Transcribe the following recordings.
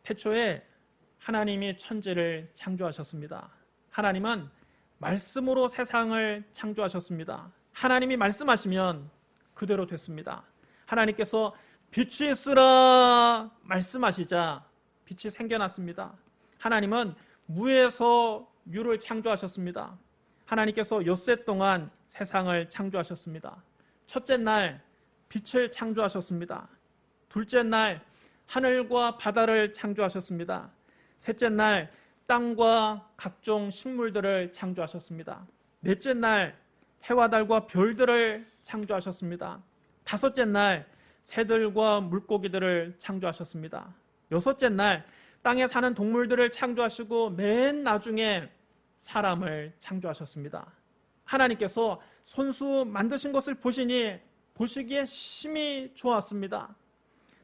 태초에 하나님이 천지를 창조하셨습니다. 하나님은 말씀으로 세상을 창조하셨습니다. 하나님이 말씀하시면 그대로 됐습니다. 하나님께서 빛이 있으라 말씀하시자 빛이 생겨났습니다. 하나님은 무에서 유를 창조하셨습니다. 하나님께서 엿새 동안 세상을 창조하셨습니다. 첫째 날 빛을 창조하셨습니다. 둘째 날 하늘과 바다를 창조하셨습니다. 셋째 날 땅과 각종 식물들을 창조하셨습니다. 넷째 날 해와 달과 별들을 창조하셨습니다. 다섯째 날 새들과 물고기들을 창조하셨습니다. 여섯째 날 땅에 사는 동물들을 창조하시고 맨 나중에 사람을 창조하셨습니다. 하나님께서 손수 만드신 것을 보시기에 심히 좋았습니다.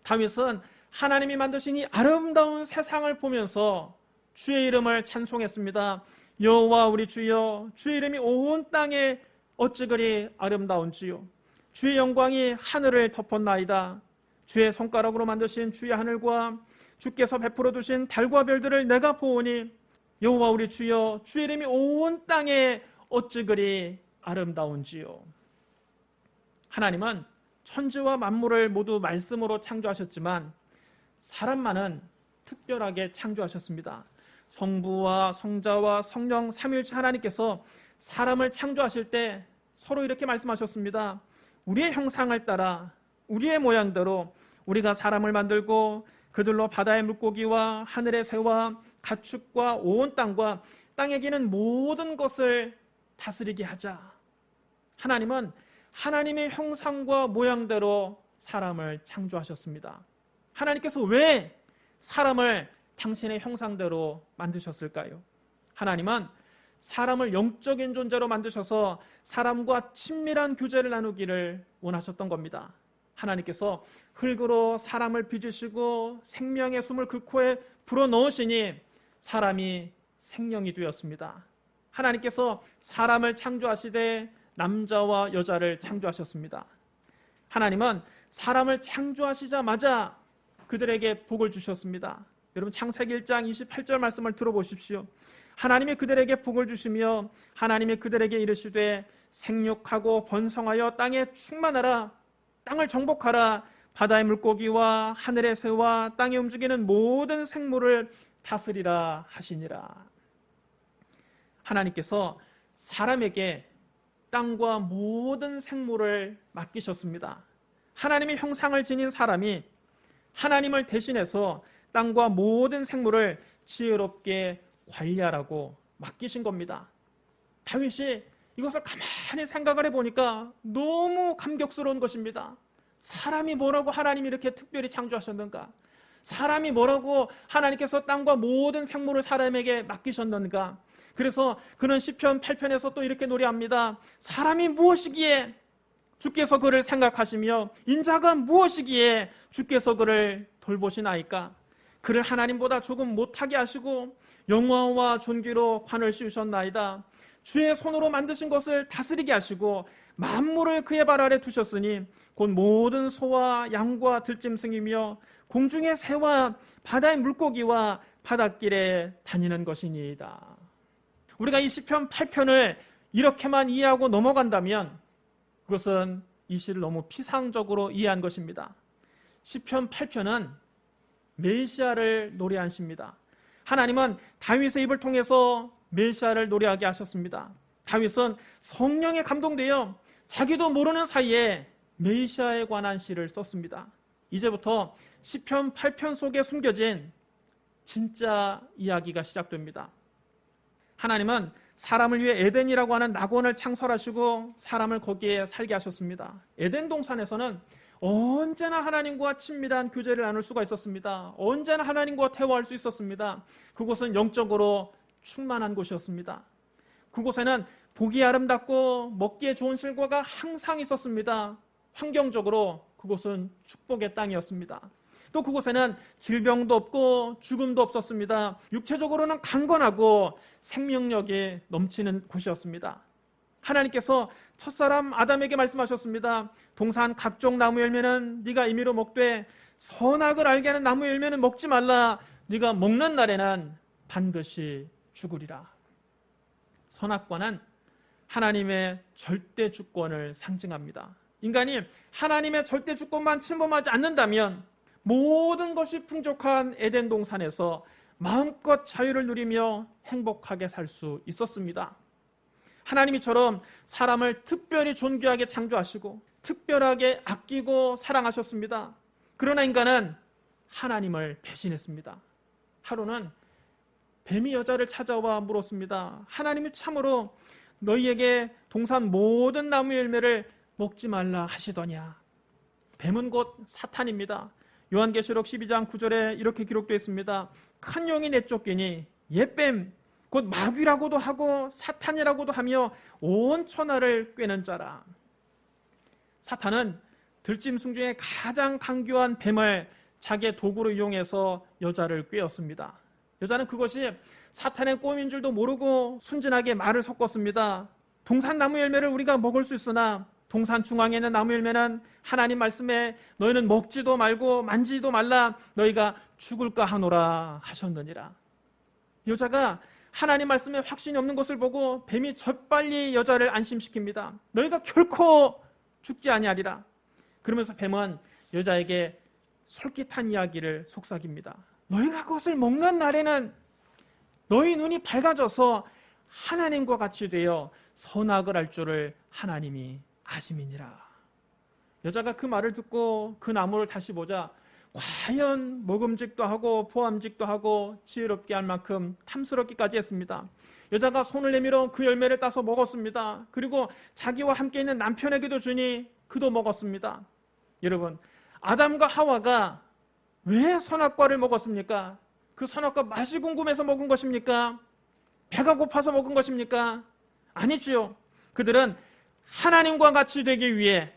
다윗은 하나님이 만드신 이 아름다운 세상을 보면서 주의 이름을 찬송했습니다. 여호와 우리 주여, 주의 이름이 온 땅에 어찌 그리 아름다운지요. 주의 영광이 하늘을 덮었나이다. 주의 손가락으로 만드신 주의 하늘과 주께서 베풀어 두신 달과 별들을 내가 보오니 여호와 우리 주여, 주의 이름이 온 땅에 어찌 그리 아름다운지요. 하나님은 천지와 만물을 모두 말씀으로 창조하셨지만 사람만은 특별하게 창조하셨습니다. 성부와 성자와 성령 삼위일체 하나님께서 사람을 창조하실 때 서로 이렇게 말씀하셨습니다. 우리의 형상을 따라 우리의 모양대로 우리가 사람을 만들고 그들로 바다의 물고기와 하늘의 새와 가축과 온 땅과 땅에 기는 모든 것을 다스리게 하자. 하나님은 하나님의 형상과 모양대로 사람을 창조하셨습니다. 하나님께서 왜 사람을 당신의 형상대로 만드셨을까요? 하나님은 사람을 영적인 존재로 만드셔서 사람과 친밀한 교제를 나누기를 원하셨던 겁니다. 하나님께서 흙으로 사람을 빚으시고 생명의 숨을 그 코에 불어넣으시니 사람이 생명이 되었습니다. 하나님께서 사람을 창조하시되 남자와 여자를 창조하셨습니다. 하나님은 사람을 창조하시자마자 그들에게 복을 주셨습니다. 여러분 창세기 1장 28절 말씀을 들어보십시오. 하나님이 그들에게 복을 주시며 하나님이 그들에게 이르시되 생육하고 번성하여 땅에 충만하라. 땅을 정복하라. 바다의 물고기와 하늘의 새와 땅에 움직이는 모든 생물을 다스리라 하시니라. 하나님께서 사람에게 땅과 모든 생물을 맡기셨습니다. 하나님의 형상을 지닌 사람이 하나님을 대신해서 땅과 모든 생물을 지혜롭게 관리하라고 맡기신 겁니다. 다윗이 이것을 가만히 생각을 해보니까 너무 감격스러운 것입니다. 사람이 뭐라고 하나님이 이렇게 특별히 창조하셨는가? 사람이 뭐라고 하나님께서 땅과 모든 생물을 사람에게 맡기셨는가? 그래서 그는 시편 8편에서 또 이렇게 노래합니다. 사람이 무엇이기에 주께서 그를 생각하시며 인자가 무엇이기에 주께서 그를 돌보시나이까? 그를 하나님보다 조금 못하게 하시고 영화와 존귀로 관을 씌우셨나이다. 주의 손으로 만드신 것을 다스리게 하시고 만물을 그의 발 아래 두셨으니 곧 모든 소와 양과 들짐승이며 공중의 새와 바다의 물고기와 바닷길에 다니는 것이니이다. 우리가 이 시편 8편을 이렇게만 이해하고 넘어간다면 그것은 이 시를 너무 피상적으로 이해한 것입니다. 시편 8편은 메시아를 노래한 시입니다. 하나님은 다윗의 입을 통해서 메시아를 노래하게 하셨습니다. 다윗은 성령에 감동되어 자기도 모르는 사이에 메시아에 관한 시를 썼습니다. 이제부터 시편 8편 속에 숨겨진 진짜 이야기가 시작됩니다. 하나님은 사람을 위해 에덴이라고 하는 낙원을 창설하시고 사람을 거기에 살게 하셨습니다. 에덴 동산에서는 언제나 하나님과 친밀한 교제를 나눌 수가 있었습니다. 언제나 하나님과 대화할 수 있었습니다. 그곳은 영적으로 충만한 곳이었습니다. 그곳에는 보기 아름답고 먹기에 좋은 실과가 항상 있었습니다. 환경적으로 그곳은 축복의 땅이었습니다. 또 그곳에는 질병도 없고 죽음도 없었습니다. 육체적으로는 강건하고 생명력이 넘치는 곳이었습니다. 하나님께서 첫사람 아담에게 말씀하셨습니다. 동산 각종 나무 열매는 네가 임의로 먹되 선악을 알게 하는 나무 열매는 먹지 말라. 네가 먹는 날에는 반드시 죽으리라. 선악과는 하나님의 절대 주권을 상징합니다. 인간이 하나님의 절대 주권만 침범하지 않는다면 모든 것이 풍족한 에덴 동산에서 마음껏 자유를 누리며 행복하게 살 수 있었습니다. 하나님이처럼 사람을 특별히 존귀하게 창조하시고 특별하게 아끼고 사랑하셨습니다. 그러나 인간은 하나님을 배신했습니다. 하루는 뱀이 여자를 찾아와 물었습니다. 하나님이 참으로 너희에게 동산 모든 나무 열매를 먹지 말라 하시더냐. 뱀은 곧 사탄입니다. 요한계시록 12장 9절에 이렇게 기록되어 있습니다. 큰 용이 내쫓기니 옛뱀 곧 마귀라고도 하고 사탄이라고도 하며 온 천하를 꿰는 자라. 사탄은 들짐승 중에 가장 강교한 뱀을 자기의 도구로 이용해서 여자를 꿰었습니다. 여자는 그것이 사탄의 꼼인 줄도 모르고 순진하게 말을 섞었습니다. 동산 나무 열매를 우리가 먹을 수 있으나 동산 중앙에 있는 나무 열매는 하나님 말씀에 너희는 먹지도 말고 만지지도 말라 너희가 죽을까 하노라 하셨느니라. 여자가 하나님 말씀에 확신이 없는 것을 보고 뱀이 재빨리 여자를 안심시킵니다. 너희가 결코 죽지 아니하리라. 그러면서 뱀은 여자에게 솔깃한 이야기를 속삭입니다. 너희가 그것을 먹는 날에는 너희 눈이 밝아져서 하나님과 같이 되어 선악을 알 줄을 하나님이 아심이니라. 여자가 그 말을 듣고 그 나무를 다시 보자 과연 먹음직도 하고 보암직도 하고 지혜롭게 할 만큼 탐스럽기까지 했습니다. 여자가 손을 내밀어 그 열매를 따서 먹었습니다. 그리고 자기와 함께 있는 남편에게도 주니 그도 먹었습니다. 여러분, 아담과 하와가 왜 선악과를 먹었습니까? 그 선악과 맛이 궁금해서 먹은 것입니까? 배가 고파서 먹은 것입니까? 아니지요. 그들은 하나님과 같이 되기 위해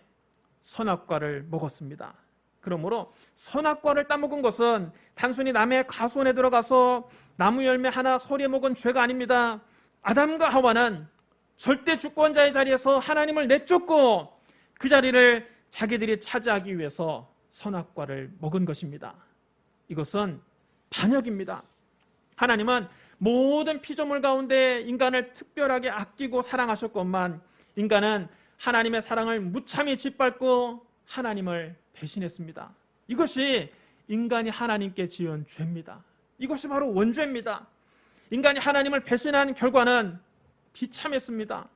선악과를 먹었습니다. 그러므로 선악과를 따먹은 것은 단순히 남의 가수원에 들어가서 나무 열매 하나 서리에 먹은 죄가 아닙니다. 아담과 하와는 절대 주권자의 자리에서 하나님을 내쫓고 그 자리를 자기들이 차지하기 위해서 선악과를 먹은 것입니다. 이것은 반역입니다. 하나님은 모든 피조물 가운데 인간을 특별하게 아끼고 사랑하셨건만 인간은 하나님의 사랑을 무참히 짓밟고 하나님을 배신했습니다. 이것이 인간이 하나님께 지은 죄입니다. 이것이 바로 원죄입니다. 인간이 하나님을 배신한 결과는 비참했습니다.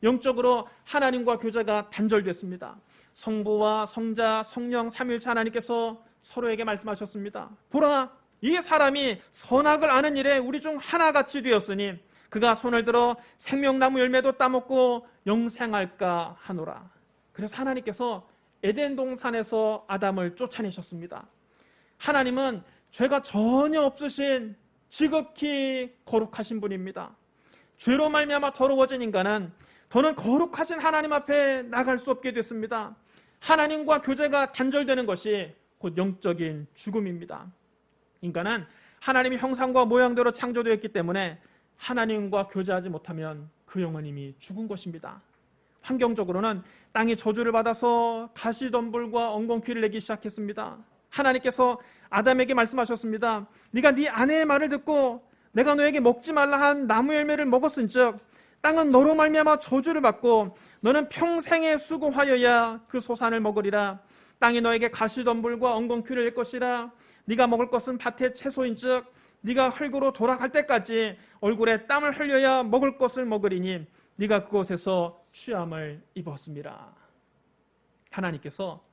영적으로 하나님과 교제가 단절됐습니다. 성부와 성자, 성령 삼위일체 하나님께서 서로에게 말씀하셨습니다. 보라, 이 사람이 선악을 아는 일에 우리 중 하나같이 되었으니 그가 손을 들어 생명나무 열매도 따먹고 영생할까 하노라. 그래서 하나님께서 에덴 동산에서 아담을 쫓아내셨습니다. 하나님은 죄가 전혀 없으신 지극히 거룩하신 분입니다. 죄로 말미암아 더러워진 인간은 더는 거룩하신 하나님 앞에 나갈 수 없게 됐습니다. 하나님과 교제가 단절되는 것이 곧 영적인 죽음입니다. 인간은 하나님의 형상과 모양대로 창조되었기 때문에 하나님과 교제하지 못하면 그 영은 이미 죽은 것입니다. 환경적으로는 땅이 저주를 받아서 가시덤불과 엉겅퀴를 내기 시작했습니다. 하나님께서 아담에게 말씀하셨습니다. 네가 네 아내의 말을 듣고 내가 너에게 먹지 말라 한 나무 열매를 먹었은즉 땅은 너로 말미암아 저주를 받고 너는 평생에 수고하여야 그 소산을 먹으리라. 땅이 너에게 가시덤불과 엉겅퀴를 낼 것이라. 네가 먹을 것은 밭의 채소인즉 네가 흙으로 돌아갈 때까지 얼굴에 땀을 흘려야 먹을 것을 먹으리니 네가 그곳에서 취함을 입었습니다. 하나님께서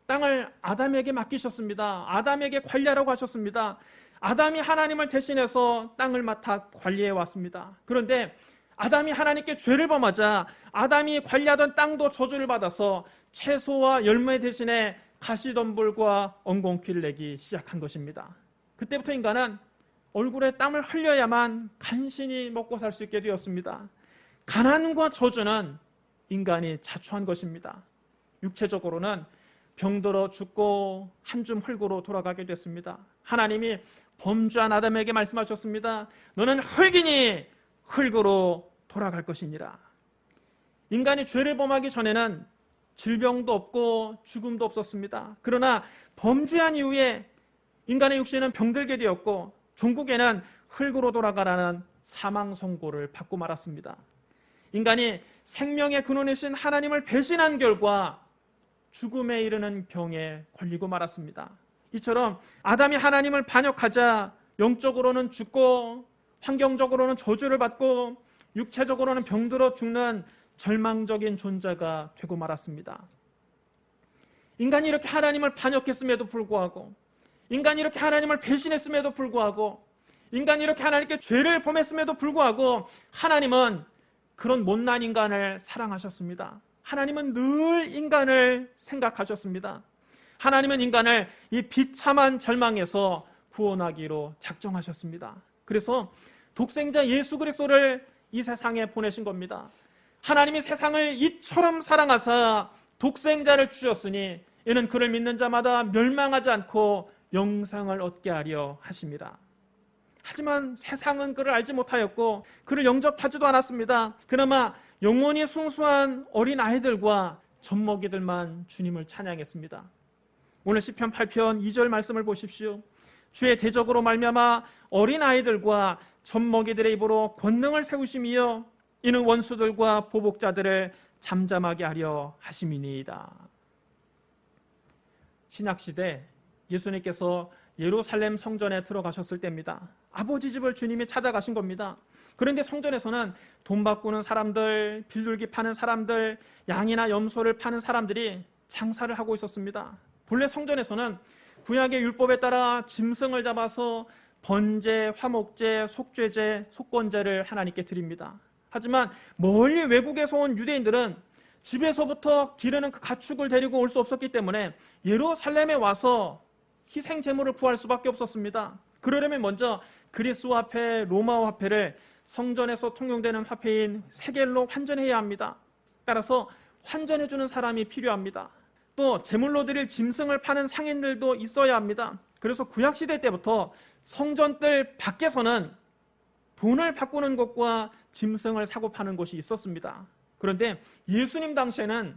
땅을 아담에게 맡기셨습니다. 아담에게 관리하라고 하셨습니다. 아담이 하나님을 대신해서 땅을 맡아 관리해 왔습니다. 그런데 아담이 하나님께 죄를 범하자 아담이 관리하던 땅도 저주를 받아서 채소와 열매 대신에 가시덤불과 엉겅퀴를 내기 시작한 것입니다. 그때부터 인간은 얼굴에 땀을 흘려야만 간신히 먹고 살 수 있게 되었습니다. 가난과 저주는 인간이 자초한 것입니다. 육체적으로는 병들어 죽고 한 줌 흙으로 돌아가게 됐습니다. 하나님이 범죄한 아담에게 말씀하셨습니다. 너는 흙이니 흙으로 돌아갈 것이니라. 인간이 죄를 범하기 전에는 질병도 없고 죽음도 없었습니다. 그러나 범죄한 이후에 인간의 육신은 병들게 되었고 종국에는 흙으로 돌아가라는 사망 선고를 받고 말았습니다. 인간이 생명의 근원이신 하나님을 배신한 결과 죽음에 이르는 병에 걸리고 말았습니다. 이처럼 아담이 하나님을 반역하자 영적으로는 죽고 환경적으로는 저주를 받고 육체적으로는 병들어 죽는 절망적인 존재가 되고 말았습니다. 인간이 이렇게 하나님을 반역했음에도 불구하고, 인간이 이렇게 하나님을 배신했음에도 불구하고, 인간이 이렇게 하나님께 죄를 범했음에도 불구하고 하나님은 그런 못난 인간을 사랑하셨습니다. 하나님은 늘 인간을 생각하셨습니다. 하나님은 인간을 이 비참한 절망에서 구원하기로 작정하셨습니다. 그래서 독생자 예수 그리스도를 이 세상에 보내신 겁니다. 하나님이 세상을 이처럼 사랑하사 독생자를 주셨으니 이는 그를 믿는 자마다 멸망하지 않고 영생을 얻게 하려 하십니다. 하지만 세상은 그를 알지 못하였고 그를 영접하지도 않았습니다. 그나마 영원히 순수한 어린 아이들과 젖먹이들만 주님을 찬양했습니다. 오늘 시편 8편 2절 말씀을 보십시오. 주의 대적으로 말미암아 어린 아이들과 젖먹이들의 입으로 권능을 세우심이여 이는 원수들과 보복자들을 잠잠하게 하려 하심이니이다. 신약시대 예수님께서 예루살렘 성전에 들어가셨을 때입니다. 아버지 집을 주님이 찾아가신 겁니다. 그런데 성전에서는 돈 바꾸는 사람들, 비둘기 파는 사람들, 양이나 염소를 파는 사람들이 장사를 하고 있었습니다. 본래 성전에서는 구약의 율법에 따라 짐승을 잡아서 번제, 화목제, 속죄제, 속건제를 하나님께 드립니다. 하지만 멀리 외국에서 온 유대인들은 집에서부터 기르는 그 가축을 데리고 올 수 없었기 때문에 예루살렘에 와서 희생 제물을 구할 수밖에 없었습니다. 그러려면 먼저 그리스 화폐, 로마 화폐를 성전에서 통용되는 화폐인 세겔로 환전해야 합니다. 따라서 환전해주는 사람이 필요합니다. 또 제물로 드릴 짐승을 파는 상인들도 있어야 합니다. 그래서 구약시대 때부터 성전들 밖에서는 돈을 바꾸는 곳과 짐승을 사고 파는 곳이 있었습니다. 그런데 예수님 당시에는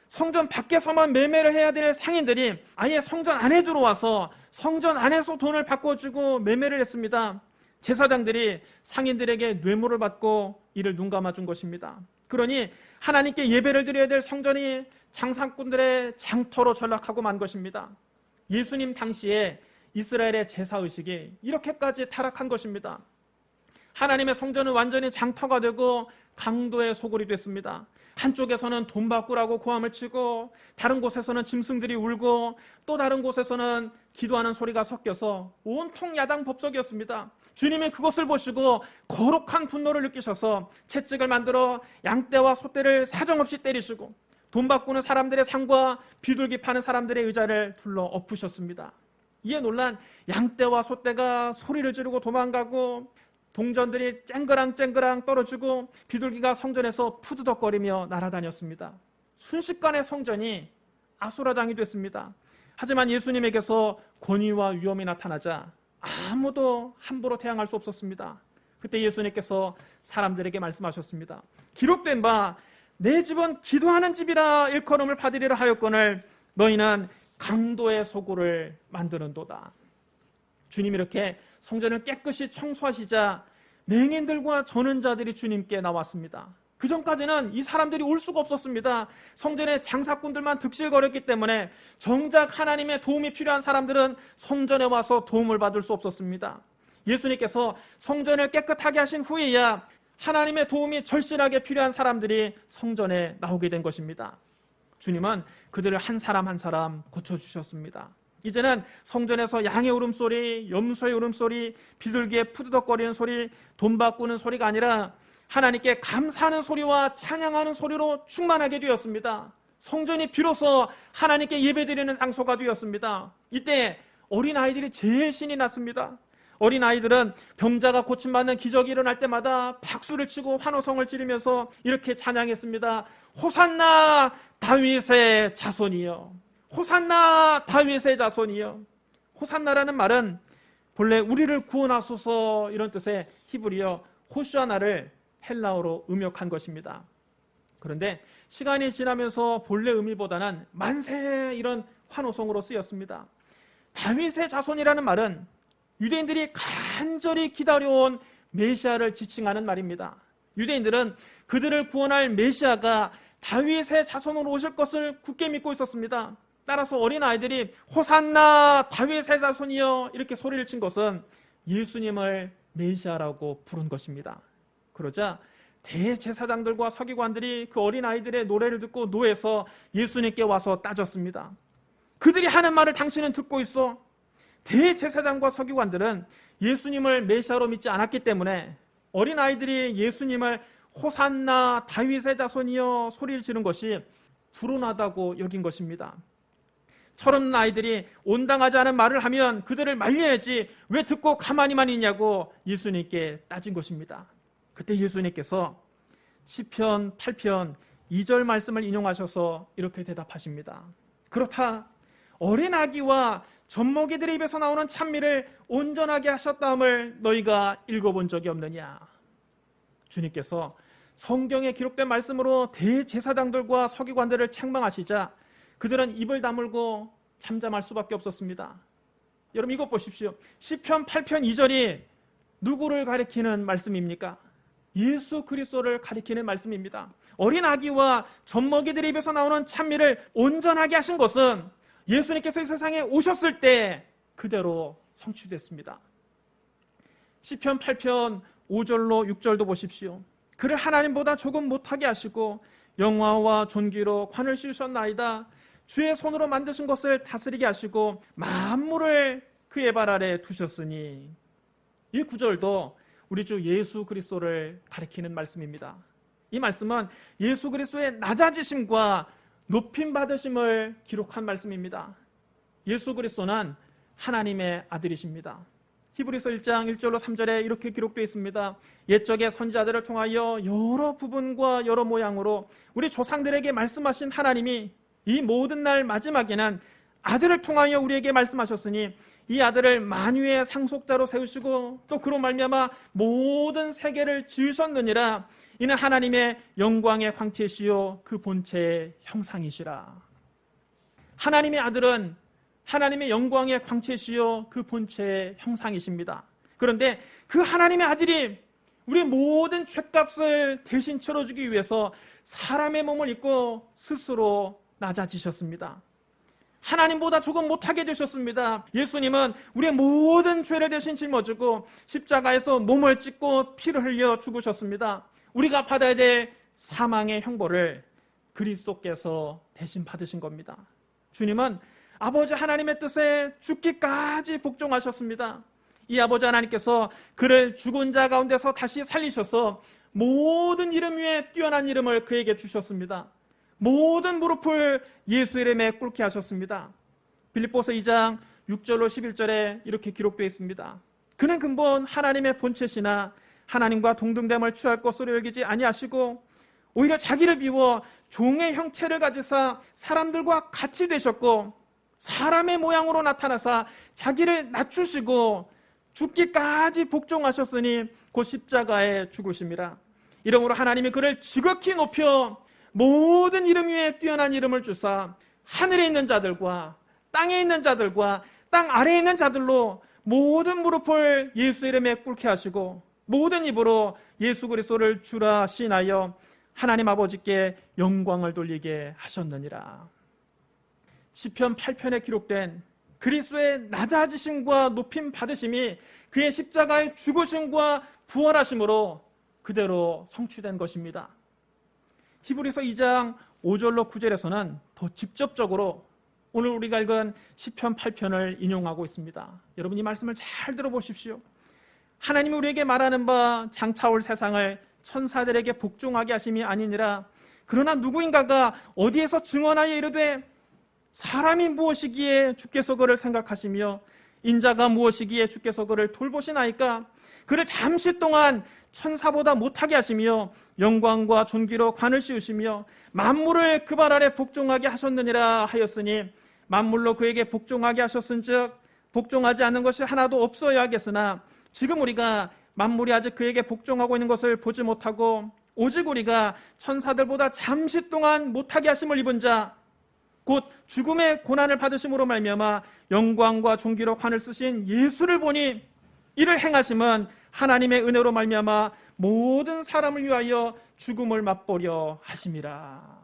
성전 밖에서만 매매를 해야 될 상인들이 아예 성전 안에 들어와서 성전 안에서 돈을 바꿔주고 매매를 했습니다. 제사장들이 상인들에게 뇌물을 받고 이를 눈감아준 것입니다. 그러니 하나님께 예배를 드려야 될 성전이 장사꾼들의 장터로 전락하고 만 것입니다. 예수님 당시에 이스라엘의 제사의식이 이렇게까지 타락한 것입니다. 하나님의 성전은 완전히 장터가 되고 강도의 소굴이 됐습니다. 한쪽에서는 돈 바꾸라고 고함을 치고 다른 곳에서는 짐승들이 울고 또 다른 곳에서는 기도하는 소리가 섞여서 온통 야당 법석이었습니다. 주님이 그것을 보시고 거룩한 분노를 느끼셔서 채찍을 만들어 양떼와 소떼를 사정없이 때리시고 돈 바꾸는 사람들의 상과 비둘기 파는 사람들의 의자를 둘러 엎으셨습니다. 이에 놀란 양떼와 소떼가 소리를 지르고 도망가고 동전들이 쨍그랑쨍그랑 떨어지고 비둘기가 성전에서 푸드덕거리며 날아다녔습니다. 순식간에 성전이 아수라장이 됐습니다. 하지만 예수님에게서 권위와 위엄이 나타나자 아무도 함부로 대항할 수 없었습니다. 그때 예수님께서 사람들에게 말씀하셨습니다. 기록된 바 내 집은 기도하는 집이라 일컬음을 받으리라 하였거늘 너희는 강도의 소굴을 만드는도다. 주님이 이렇게 성전을 깨끗이 청소하시자 맹인들과 저는 자들이 주님께 나왔습니다. 그 전까지는 이 사람들이 올 수가 없었습니다. 성전에 장사꾼들만 득실거렸기 때문에 정작 하나님의 도움이 필요한 사람들은 성전에 와서 도움을 받을 수 없었습니다. 예수님께서 성전을 깨끗하게 하신 후에야 하나님의 도움이 절실하게 필요한 사람들이 성전에 나오게 된 것입니다. 주님은 그들을 한 사람 한 사람 고쳐주셨습니다. 이제는 성전에서 양의 울음소리, 염소의 울음소리, 비둘기의 푸드덕거리는 소리, 돈 바꾸는 소리가 아니라 하나님께 감사하는 소리와 찬양하는 소리로 충만하게 되었습니다. 성전이 비로소 하나님께 예배드리는 장소가 되었습니다. 이때 어린아이들이 제일 신이 났습니다. 어린아이들은 병자가 고침받는 기적이 일어날 때마다 박수를 치고 환호성을 지르면서 이렇게 찬양했습니다. 호산나 다윗의 자손이여. 호산나 다윗의 자손이여. 호산나라는 말은 본래 우리를 구원하소서 이런 뜻의 히브리어 호샤나를 헬라어로 음역한 것입니다. 그런데 시간이 지나면서 본래 의미보다는 만세 이런 환호성으로 쓰였습니다. 다윗의 자손이라는 말은 유대인들이 간절히 기다려온 메시아를 지칭하는 말입니다. 유대인들은 그들을 구원할 메시아가 다윗의 자손으로 오실 것을 굳게 믿고 있었습니다. 따라서 어린아이들이 호산나 다윗의 자손이여 이렇게 소리를 친 것은 예수님을 메시아라고 부른 것입니다. 그러자 대제사장들과 서기관들이 그 어린아이들의 노래를 듣고 노에서 예수님께 와서 따졌습니다. 그들이 하는 말을 당신은 듣고 있어. 대제사장과 서기관들은 예수님을 메시아로 믿지 않았기 때문에 어린아이들이 예수님을 호산나 다윗의 자손이여 소리를 지른 것이 불온하다고 여긴 것입니다. 철없는 아이들이 온당하지 않은 말을 하면 그들을 말려야지 왜 듣고 가만히만 있냐고 예수님께 따진 것입니다. 그때 예수님께서 시편 8편 2절 말씀을 인용하셔서 이렇게 대답하십니다. 그렇다 어린 아기와 젖먹이들의 입에서 나오는 찬미를 온전하게 하셨다함을 너희가 읽어본 적이 없느냐. 주님께서 성경에 기록된 말씀으로 대제사장들과 서기관들을 책망하시자 그들은 입을 다물고 잠잠할 수밖에 없었습니다. 여러분 이것 보십시오. 시편 8편 2절이 누구를 가리키는 말씀입니까? 예수 그리스도를 가리키는 말씀입니다. 어린 아기와 젖먹이들의 입에서 나오는 찬미를 온전하게 하신 것은 예수님께서 이 세상에 오셨을 때 그대로 성취됐습니다. 시편 8편 5절로 6절도 보십시오. 그를 하나님보다 조금 못하게 하시고 영화와 존귀로 관을 씌우셨나이다. 주의 손으로 만드신 것을 다스리게 하시고 만물을 그의 발 아래 두셨으니. 이 구절도 우리 주 예수 그리스도를 가리키는 말씀입니다. 이 말씀은 예수 그리스도의 낮아지심과 높임 받으심을 기록한 말씀입니다. 예수 그리스도는 하나님의 아들이십니다. 히브리서 1장 1절로 3절에 이렇게 기록되어 있습니다. 옛적의 선지자들을 통하여 여러 부분과 여러 모양으로 우리 조상들에게 말씀하신 하나님이 이 모든 날 마지막에는 아들을 통하여 우리에게 말씀하셨으니 이 아들을 만유의 상속자로 세우시고 또 그로 말미암아 모든 세계를 지으셨느니라. 이는 하나님의 영광의 광채시요 그 본체의 형상이시라. 하나님의 아들은 하나님의 영광의 광채시요 그 본체의 형상이십니다. 그런데 그 하나님의 아들이 우리 모든 죄값을 대신 치러주기 위해서 사람의 몸을 입고 스스로 낮아지셨습니다. 하나님보다 조금 못하게 되셨습니다. 예수님은 우리의 모든 죄를 대신 짊어지고 십자가에서 몸을 찢고 피를 흘려 죽으셨습니다. 우리가 받아야 될 사망의 형벌을 그리스도께서 대신 받으신 겁니다. 주님은 아버지 하나님의 뜻에 죽기까지 복종하셨습니다. 이 아버지 하나님께서 그를 죽은 자 가운데서 다시 살리셔서 모든 이름 위에 뛰어난 이름을 그에게 주셨습니다. 모든 무릎을 예수 이름에 꿇게 하셨습니다. 빌립보서 2장 6절로 11절에 이렇게 기록되어 있습니다. 그는 근본 하나님의 본체시나 하나님과 동등됨을 취할 것으로 여기지 아니하시고 오히려 자기를 비워 종의 형체를 가지사 사람들과 같이 되셨고 사람의 모양으로 나타나사 자기를 낮추시고 죽기까지 복종하셨으니 곧 십자가에 죽으심이라. 이러므로 하나님이 그를 지극히 높여 모든 이름 위에 뛰어난 이름을 주사 하늘에 있는 자들과 땅에 있는 자들과 땅 아래에 있는 자들로 모든 무릎을 예수 이름에 꿇게 하시고 모든 입으로 예수 그리스도를 주라 시인하여 하나님 아버지께 영광을 돌리게 하셨느니라. 시편 8편에 기록된 그리스도의 낮아지심과 높임 받으심이 그의 십자가의 죽으심과 부활하심으로 그대로 성취된 것입니다. 히브리서 2장 5절로 9절에서는 더 직접적으로 오늘 우리가 읽은 시편 8편을 인용하고 있습니다. 여러분 이 말씀을 잘 들어보십시오. 하나님이 우리에게 말하는 바 장차 올 세상을 천사들에게 복종하게 하심이 아니니라. 그러나 누구인가가 어디에서 증언하여 이르되 사람이 무엇이기에 주께서 그를 생각하시며 인자가 무엇이기에 주께서 그를 돌보시나이까. 그를 잠시 동안 천사보다 못하게 하시며 영광과 존귀로 관을 씌우시며 만물을 그 발 아래 복종하게 하셨느니라 하였으니 만물로 그에게 복종하게 하셨은즉 복종하지 않는 것이 하나도 없어야 하겠으나 지금 우리가 만물이 아직 그에게 복종하고 있는 것을 보지 못하고 오직 우리가 천사들보다 잠시 동안 못하게 하심을 입은 자 곧 죽음의 고난을 받으심으로 말미암아 영광과 존귀로 관을 쓰신 예수를 보니 이를 행하심은 하나님의 은혜로 말미암아 모든 사람을 위하여 죽음을 맛보려 하심이라.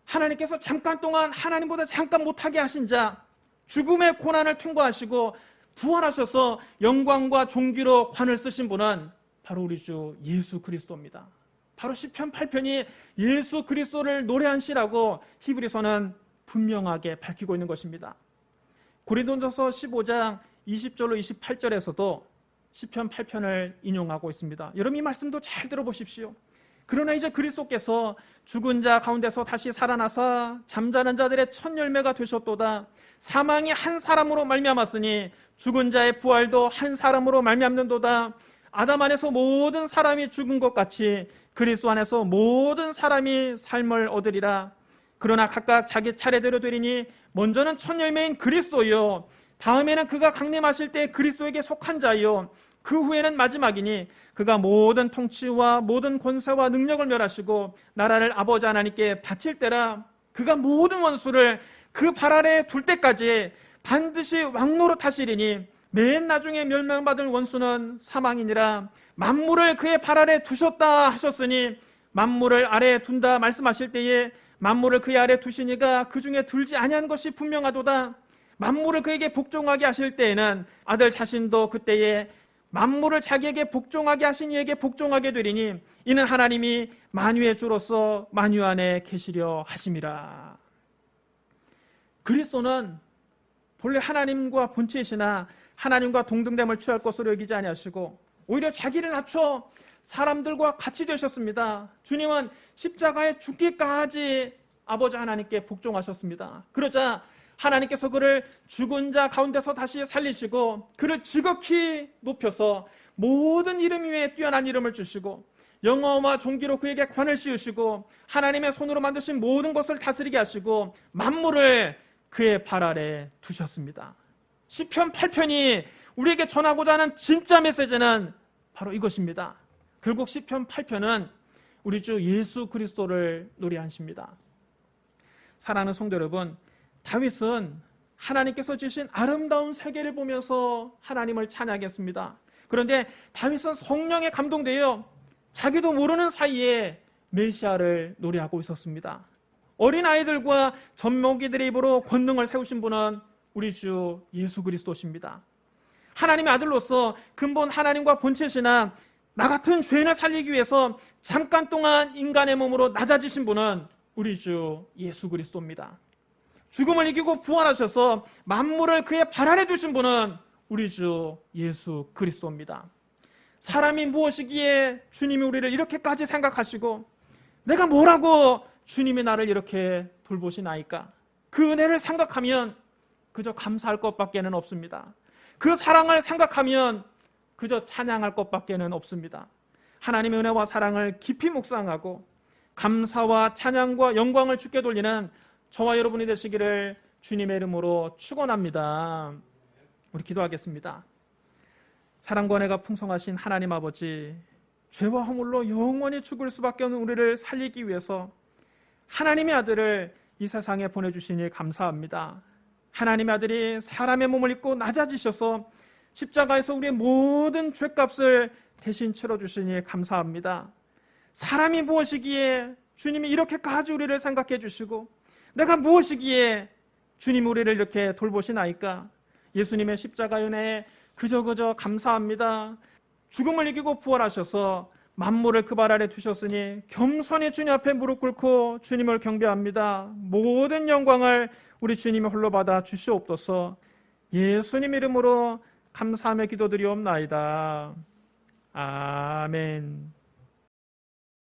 하나님께서 잠깐 동안 하나님보다 잠깐 못하게 하신 자, 죽음의 고난을 통과하시고 부활하셔서 영광과 존귀로 관을 쓰신 분은 바로 우리 주 예수 그리스도입니다. 바로 시편 8편이 예수 그리스도를 노래한 시라고 히브리서는 분명하게 밝히고 있는 것입니다. 고린도전서 15장 20절로 28절에서도 시편 8편을 인용하고 있습니다. 여러분 이 말씀도 잘 들어보십시오. 그러나 이제 그리스도께서 죽은 자 가운데서 다시 살아나사 잠자는 자들의 첫 열매가 되셨도다. 사망이 한 사람으로 말미암았으니 죽은 자의 부활도 한 사람으로 말미암는도다. 아담 안에서 모든 사람이 죽은 것 같이 그리스도 안에서 모든 사람이 삶을 얻으리라. 그러나 각각 자기 차례대로 되리니 먼저는 첫 열매인 그리스도요, 다음에는 그가 강림하실 때 그리스도에게 속한 자요, 그 후에는 마지막이니 그가 모든 통치와 모든 권세와 능력을 멸하시고 나라를 아버지 하나님께 바칠 때라. 그가 모든 원수를 그 발 아래 둘 때까지 반드시 왕노릇 하시리니 맨 나중에 멸망받을 원수는 사망이니라. 만물을 그의 발 아래 두셨다 하셨으니 만물을 아래에 둔다 말씀하실 때에 만물을 그의 아래 두시니가 그 중에 들지 아니한 것이 분명하도다. 만물을 그에게 복종하게 하실 때에는 아들 자신도 그때에 만물을 자기에게 복종하게 하신 이에게 복종하게 되리니 이는 하나님이 만유의 주로서 만유 안에 계시려 하심이라. 그리스도는 본래 하나님과 본체이시나 하나님과 동등됨을 취할 것으로 여기지 아니하시고 오히려 자기를 낮춰 사람들과 같이 되셨습니다. 주님은 십자가에 죽기까지 아버지 하나님께 복종하셨습니다. 그러자 하나님께서 그를 죽은 자 가운데서 다시 살리시고 그를 지극히 높여서 모든 이름 위에 뛰어난 이름을 주시고 영어와 존귀로 그에게 관을 씌우시고 하나님의 손으로 만드신 모든 것을 다스리게 하시고 만물을 그의 발 아래 두셨습니다. 시편 8편이 우리에게 전하고자 하는 진짜 메시지는 바로 이것입니다. 결국 시편 8편은 우리 주 예수 그리스도를 노래한 시입니다. 사랑하는 성도 여러분, 다윗은 하나님께서 주신 아름다운 세계를 보면서 하나님을 찬양했습니다. 그런데 다윗은 성령에 감동되어 자기도 모르는 사이에 메시아를 노래하고 있었습니다. 어린아이들과 젖먹이들의 입으로 권능을 세우신 분은 우리 주 예수 그리스도십니다. 하나님의 아들로서 근본 하나님과 본체시나 나 같은 죄인을 살리기 위해서 잠깐 동안 인간의 몸으로 낮아지신 분은 우리 주 예수 그리스도입니다. 죽음을 이기고 부활하셔서 만물을 그의 발 아래 두신 분은 우리 주 예수 그리스도입니다. 사람이 무엇이기에 주님이 우리를 이렇게까지 생각하시고 내가 뭐라고 주님이 나를 이렇게 돌보시나이까? 그 은혜를 생각하면 그저 감사할 것밖에는 없습니다. 그 사랑을 생각하면 그저 찬양할 것밖에는 없습니다. 하나님의 은혜와 사랑을 깊이 묵상하고 감사와 찬양과 영광을 주께 돌리는 저와 여러분이 되시기를 주님의 이름으로 축원합니다. 우리 기도하겠습니다. 사랑과 은혜가 풍성하신 하나님 아버지, 죄와 허물로 영원히 죽을 수밖에 없는 우리를 살리기 위해서 하나님의 아들을 이 세상에 보내주시니 감사합니다. 하나님의 아들이 사람의 몸을 입고 낮아지셔서 십자가에서 우리의 모든 죄값을 대신 치러주시니 감사합니다. 사람이 무엇이기에 주님이 이렇게까지 우리를 생각해 주시고 내가 무엇이기에 주님 우리를 이렇게 돌보시나이까? 예수님의 십자가 은혜에 그저 감사합니다. 죽음을 이기고 부활하셔서 만물을 그 발 아래 두셨으니 겸손히 주님 앞에 무릎 꿇고 주님을 경배합니다. 모든 영광을 우리 주님이 홀로 받아 주시옵소서. 예수님 이름으로 감사하며 기도드리옵나이다. 아멘.